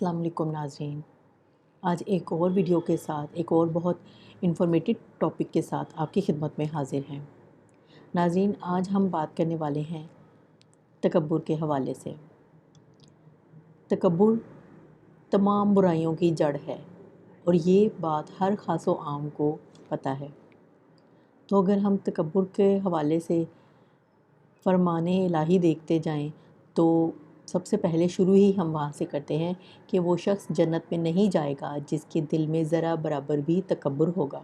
السلام علیکم ناظرین، آج ایک اور ویڈیو کے ساتھ ایک اور بہت انفارمیٹیو ٹاپک کے ساتھ آپ کی خدمت میں حاضر ہیں۔ ناظرین، آج ہم بات کرنے والے ہیں تکبر کے حوالے سے۔ تکبر تمام برائیوں کی جڑ ہے اور یہ بات ہر خاص و عام کو پتہ ہے۔ تو اگر ہم تکبر کے حوالے سے فرمان الہی دیکھتے جائیں تو سب سے پہلے شروع ہی ہم وہاں سے کرتے ہیں کہ وہ شخص جنت میں نہیں جائے گا جس کے دل میں ذرا برابر بھی تکبر ہوگا۔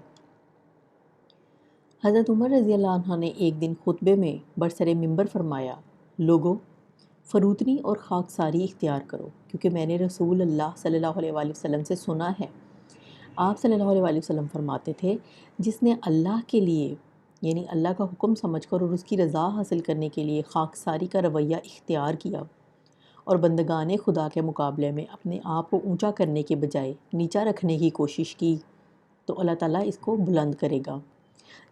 حضرت عمر رضی اللہ عنہ نے ایک دن خطبے میں برسر منبر فرمایا، لوگو فروتنی اور خاکساری اختیار کرو، کیونکہ میں نے رسول اللہ صلی اللہ علیہ وآلہ وسلم سے سنا ہے۔ آپ صلی اللہ علیہ وآلہ وسلم فرماتے تھے، جس نے اللہ کے لیے یعنی اللہ کا حکم سمجھ کر اور اس کی رضا حاصل کرنے کے لیے خاکساری کا رویہ اختیار کیا اور بندگان خدا کے مقابلے میں اپنے آپ کو اونچا کرنے کے بجائے نیچا رکھنے کی کوشش کی تو اللہ تعالیٰ اس کو بلند کرے گا،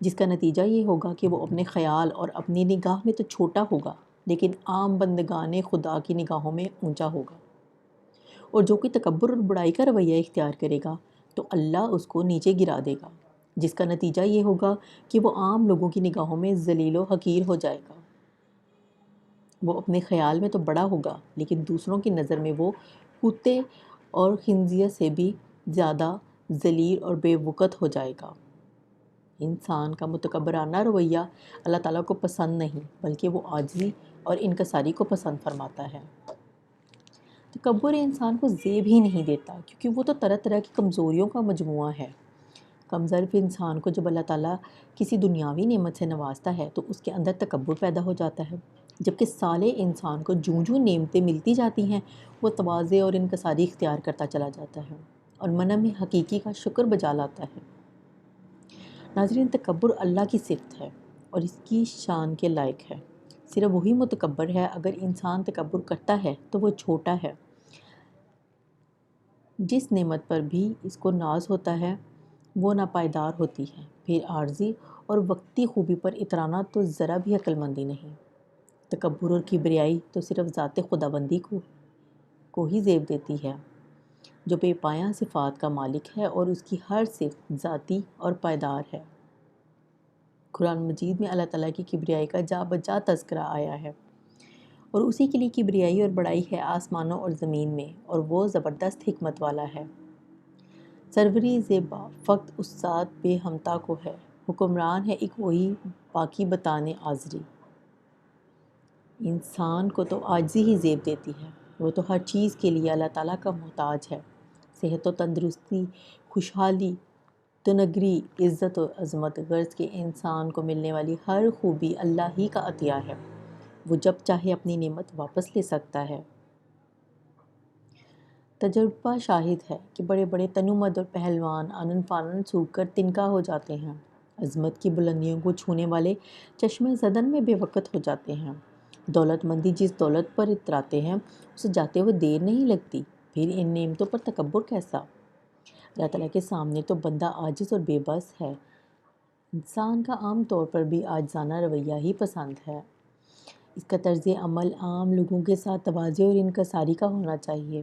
جس کا نتیجہ یہ ہوگا کہ وہ اپنے خیال اور اپنی نگاہ میں تو چھوٹا ہوگا لیکن عام بندگان خدا کی نگاہوں میں اونچا ہوگا۔ اور جو کہ تکبر اور بڑائی کا رویہ اختیار کرے گا تو اللہ اس کو نیچے گرا دے گا، جس کا نتیجہ یہ ہوگا کہ وہ عام لوگوں کی نگاہوں میں ذلیل و حقیر ہو جائے گا۔ وہ اپنے خیال میں تو بڑا ہوگا لیکن دوسروں کی نظر میں وہ کتے اور خنزیر سے بھی زیادہ ذلیل اور بے وقت ہو جائے گا۔ انسان کا متکبرانہ رویہ اللہ تعالیٰ کو پسند نہیں بلکہ وہ عاجزی اور انکساری کو پسند فرماتا ہے۔ تکبر انسان کو زیب ہی نہیں دیتا کیونکہ وہ تو طرح طرح کی کمزوریوں کا مجموعہ ہے۔ کم ظرف انسان کو جب اللہ تعالیٰ کسی دنیاوی نعمت سے نوازتا ہے تو اس کے اندر تکبر پیدا ہو جاتا ہے، جبکہ صالح انسان کو جوں نعمتیں ملتی جاتی ہیں وہ تواضع اور انکساری اختیار کرتا چلا جاتا ہے اور منع حقیقی کا شکر بجا لاتا ہے۔ ناظرین، تکبر اللہ کی صفت ہے اور اس کی شان کے لائق ہے۔ صرف وہی متکبر ہے۔ اگر انسان تکبر کرتا ہے تو وہ چھوٹا ہے۔ جس نعمت پر بھی اس کو ناز ہوتا ہے وہ ناپائیدار ہوتی ہے، پھر عارضی اور وقتی خوبی پر اترانا تو ذرا بھی عقل مندی نہیں۔ تکبر اور کبریائی تو صرف ذات خداوندی کو ہی زیب دیتی ہے، جو بے پایاں صفات کا مالک ہے اور اس کی ہر صفت ذاتی اور پائیدار ہے۔ قرآن مجید میں اللہ تعالیٰ کی کبریائی کا جا بجا تذکرہ آیا ہے اور اسی کے لیے کبریائی اور بڑائی ہے آسمانوں اور زمین میں، اور وہ زبردست حکمت والا ہے۔ سروری زیبا فقط اس ذات بے ہمتا کو ہے، حکمران ہے ایک وہی باقی بتانے آزری۔ انسان کو تو عاجزی ہی زیب دیتی ہے، وہ تو ہر چیز کے لیے اللہ تعالیٰ کا محتاج ہے۔ صحت و تندرستی، خوشحالی، تنگری، عزت و عظمت، غرض کہ انسان کو ملنے والی ہر خوبی اللہ ہی کا عطیہ ہے، وہ جب چاہے اپنی نعمت واپس لے سکتا ہے۔ تجربہ شاہد ہے کہ بڑے بڑے تنومند اور پہلوان آنن فانن سوکھ کر تنکا ہو جاتے ہیں، عظمت کی بلندیوں کو چھونے والے چشمِ زدن میں بے وقت ہو جاتے ہیں۔ دولت مندی جس دولت پر اتراتے ہیں اسے جاتے ہوئے دیر نہیں لگتی، پھر ان نعمتوں پر تکبر کیسا؟ اللہ تعالیٰ کے سامنے تو بندہ عاجز اور بے بس ہے۔ انسان کا عام طور پر بھی عاجزانہ رویہ ہی پسند ہے۔ اس کا طرز عمل عام لوگوں کے ساتھ تواضع اور انکساری کا ہونا چاہیے۔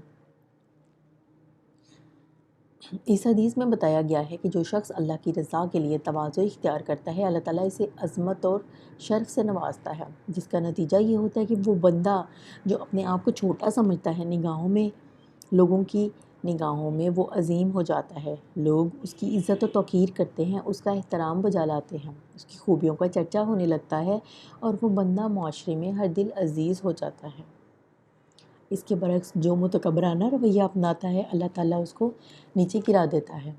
اس حدیث میں بتایا گیا ہے کہ جو شخص اللہ کی رضا کے لیے تواضع اختیار کرتا ہے اللہ تعالیٰ اسے عظمت اور شرف سے نوازتا ہے، جس کا نتیجہ یہ ہوتا ہے کہ وہ بندہ جو اپنے آپ کو چھوٹا سمجھتا ہے لوگوں کی نگاہوں میں وہ عظیم ہو جاتا ہے۔ لوگ اس کی عزت و توقیر کرتے ہیں، اس کا احترام بجا لاتے ہیں، اس کی خوبیوں کا چرچا ہونے لگتا ہے اور وہ بندہ معاشرے میں ہر دل عزیز ہو جاتا ہے۔ اس کے برعکس جو متکبرانہ رویہ اپناتا ہے اللہ تعالیٰ اس کو نیچے گرا دیتا ہے۔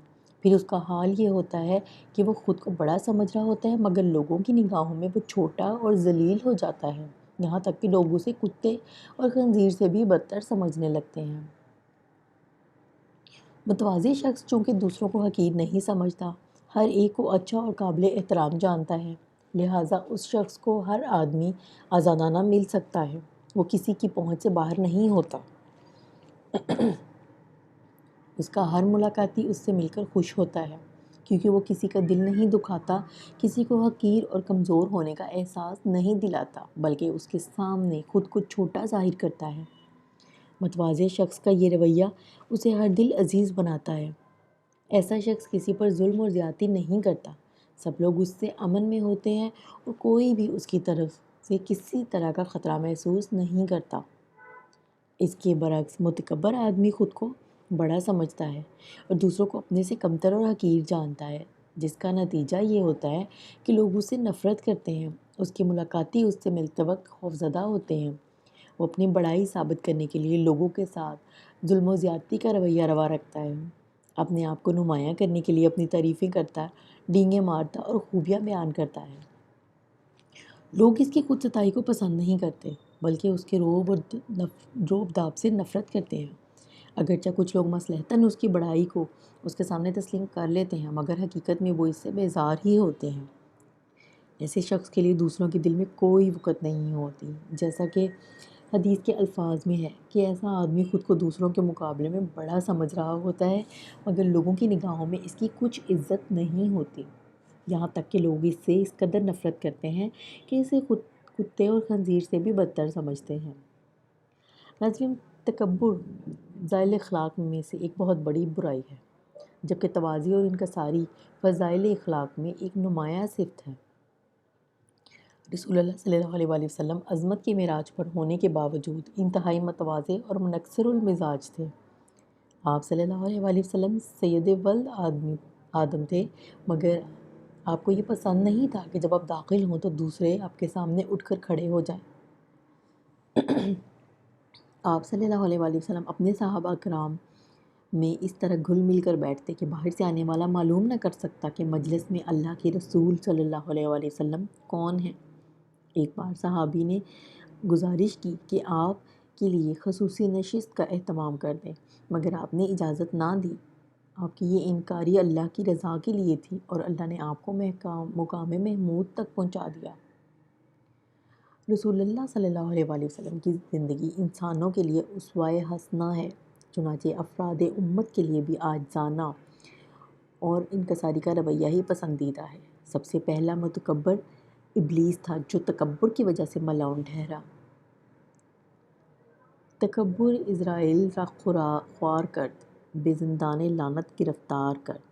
پھر اس کا حال یہ ہوتا ہے کہ وہ خود کو بڑا سمجھ رہا ہوتا ہے مگر لوگوں کی نگاہوں میں وہ چھوٹا اور ذلیل ہو جاتا ہے، یہاں تک کہ لوگ اسے کتے اور خنزیر سے بھی بدتر سمجھنے لگتے ہیں۔ متواضع شخص چونکہ دوسروں کو حقیر نہیں سمجھتا، ہر ایک کو اچھا اور قابل احترام جانتا ہے، لہٰذا اس شخص کو ہر آدمی آزادانہ مل سکتا ہے، وہ کسی کی پہنچ سے باہر نہیں ہوتا۔ اس کا ہر ملاقاتی اس سے مل کر خوش ہوتا ہے کیونکہ وہ کسی کا دل نہیں دکھاتا، کسی کو حقیر اور کمزور ہونے کا احساس نہیں دلاتا بلکہ اس کے سامنے خود کو چھوٹا ظاہر کرتا ہے۔ متواضع شخص کا یہ رویہ اسے ہر دل عزیز بناتا ہے۔ ایسا شخص کسی پر ظلم اور زیادتی نہیں کرتا، سب لوگ اس سے امن میں ہوتے ہیں اور کوئی بھی اس کی طرف سے کسی طرح کا خطرہ محسوس نہیں کرتا۔ اس کے برعکس متکبر آدمی خود کو بڑا سمجھتا ہے اور دوسروں کو اپنے سے کمتر اور حقیر جانتا ہے، جس کا نتیجہ یہ ہوتا ہے کہ لوگ اس سے نفرت کرتے ہیں، اس کی ملاقاتی اس سے ملتے وقت خوفزدہ ہوتے ہیں۔ وہ اپنی بڑائی ثابت کرنے کے لیے لوگوں کے ساتھ ظلم و زیادتی کا رویہ روا رکھتا ہے، اپنے آپ کو نمایاں کرنے کے لیے اپنی تعریفیں کرتا، ڈینگیں مارتا اور خوبیاں بیان کرتا ہے۔ لوگ اس کی خود ستائی کو پسند نہیں کرتے، بلکہ اس کے روب داب سے نفرت کرتے ہیں۔ اگرچہ کچھ لوگ مصلحتاً اس کی بڑائی کو اس کے سامنے تسلیم کر لیتے ہیں، مگر حقیقت میں وہ اس سے بیزار ہی ہوتے ہیں۔ ایسے شخص کے لیے دوسروں کے دل میں کوئی وقت نہیں ہوتی، جیسا کہ حدیث کے الفاظ میں ہے کہ ایسا آدمی خود کو دوسروں کے مقابلے میں بڑا سمجھ رہا ہوتا ہے، مگر لوگوں کی نگاہوں میں اس کی کچھ عزت نہیں ہوتی، یہاں تک کہ لوگ اس سے اس قدر نفرت کرتے ہیں کہ اسے خود کتے اور خنزیر سے بھی بدتر سمجھتے ہیں۔ ناظرین، تکبر ذیل اخلاق میں سے ایک بہت بڑی برائی ہے، جبکہ تواضع اور انکساری فضائل اخلاق میں ایک نمایاں صفت ہے۔ رسول اللہ صلی اللہ علیہ وآلہ وسلم عظمت کے معراج پر ہونے کے باوجود انتہائی متواضع اور منکسر المزاج تھے۔ آپ صلی اللہ علیہ وآلہ وسلم سید ولد آدم تھے، مگر آپ کو یہ پسند نہیں تھا کہ جب آپ داخل ہوں تو دوسرے آپ کے سامنے اٹھ کر کھڑے ہو جائیں۔ آپ صلی اللہ علیہ وآلہ وسلم اپنے صحابہ کرام میں اس طرح گھل مل کر بیٹھتے کہ باہر سے آنے والا معلوم نہ کر سکتا کہ مجلس میں اللہ کے رسول صلی اللہ علیہ وآلہ وسلم کون ہیں۔ ایک بار صحابی نے گزارش کی کہ آپ کے لیے خصوصی نشست کا اہتمام کر دیں، مگر آپ نے اجازت نہ دی۔ آپ کی یہ انکاری اللہ کی رضا کے لیے تھی اور اللہ نے آپ کو مقام محمود تک پہنچا دیا۔ رسول اللہ صلی اللہ علیہ وآلہ وسلم کی زندگی انسانوں کے لیے اسوہ حسنہ ہے، چنانچہ افراد امت کے لیے بھی عاجزانہ اور انکساری کا رویہ ہی پسندیدہ ہے۔ سب سے پہلا متکبر ابلیس تھا، جو تکبر کی وجہ سے ملعون ٹھہرا۔ تکبر عزرائیل را خوار کرد، بے زندان لعنت گرفتار کرد۔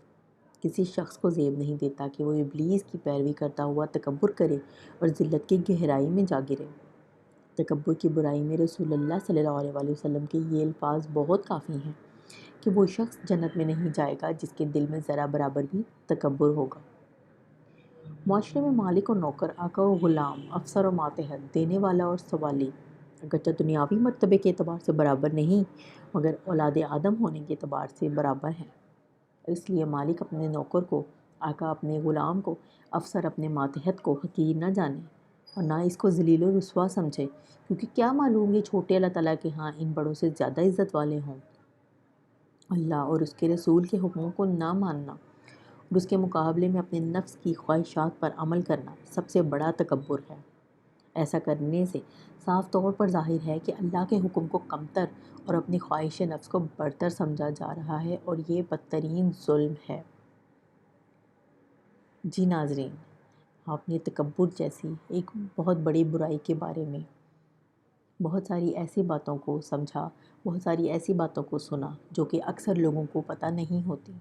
کسی شخص کو زیب نہیں دیتا کہ وہ ابلیس کی پیروی کرتا ہوا تکبر کرے اور ذلت کی گہرائی میں جا گرے۔ تکبر کی برائی میں رسول اللہ صلی اللہ علیہ وآلہ وسلم کے یہ الفاظ بہت کافی ہیں کہ وہ شخص جنت میں نہیں جائے گا جس کے دل میں ذرا برابر بھی تکبر ہوگا۔ معاشرے میں مالک اور نوکر، آقا و غلام، افسر و ماتحت، دینے والا اور سوالی اگرچہ دنیاوی مرتبے کے اعتبار سے برابر نہیں، مگر اولاد آدم ہونے کے اعتبار سے برابر ہیں۔ اس لیے مالک اپنے نوکر کو، آقا اپنے غلام کو، افسر اپنے ماتحت کو حقیر نہ جانے اور نہ اس کو ذلیل و رسوا سمجھے، کیونکہ کیا معلوم یہ چھوٹے اللہ تعالیٰ کے ہاں ان بڑوں سے زیادہ عزت والے ہوں۔ اللہ اور اس کے رسول کے حکموں کو نہ ماننا اور اس کے مقابلے میں اپنے نفس کی خواہشات پر عمل کرنا سب سے بڑا تکبر ہے۔ ایسا کرنے سے صاف طور پر ظاہر ہے کہ اللہ کے حکم کو کمتر اور اپنی خواہش نفس کو برتر سمجھا جا رہا ہے، اور یہ بدترین ظلم ہے۔ جی ناظرین، آپ نے تکبر جیسی ایک بہت بڑی برائی کے بارے میں بہت ساری ایسی باتوں کو سمجھا، بہت ساری ایسی باتوں کو سنا جو کہ اکثر لوگوں کو پتہ نہیں ہوتی۔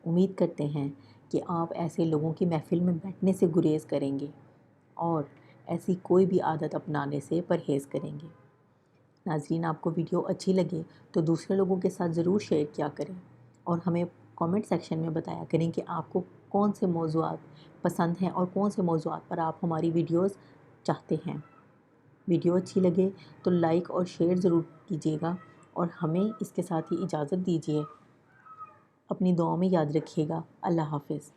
امید کرتے ہیں کہ آپ ایسے لوگوں کی محفل میں بیٹھنے سے گریز کریں گے اور ایسی کوئی بھی عادت اپنانے سے پرہیز کریں گے۔ ناظرین، آپ کو ویڈیو اچھی لگے تو دوسرے لوگوں کے ساتھ ضرور شیئر کیا کریں اور ہمیں کامنٹ سیکشن میں بتایا کریں کہ آپ کو کون سے موضوعات پسند ہیں اور کون سے موضوعات پر آپ ہماری ویڈیوز چاہتے ہیں۔ ویڈیو اچھی لگے تو لائک اور شیئر ضرور کیجیے گا اور ہمیں اس کے ساتھ ہی اجازت دیجیے۔ اپنی دعاؤں میں یاد رکھیے گا۔ اللہ حافظ۔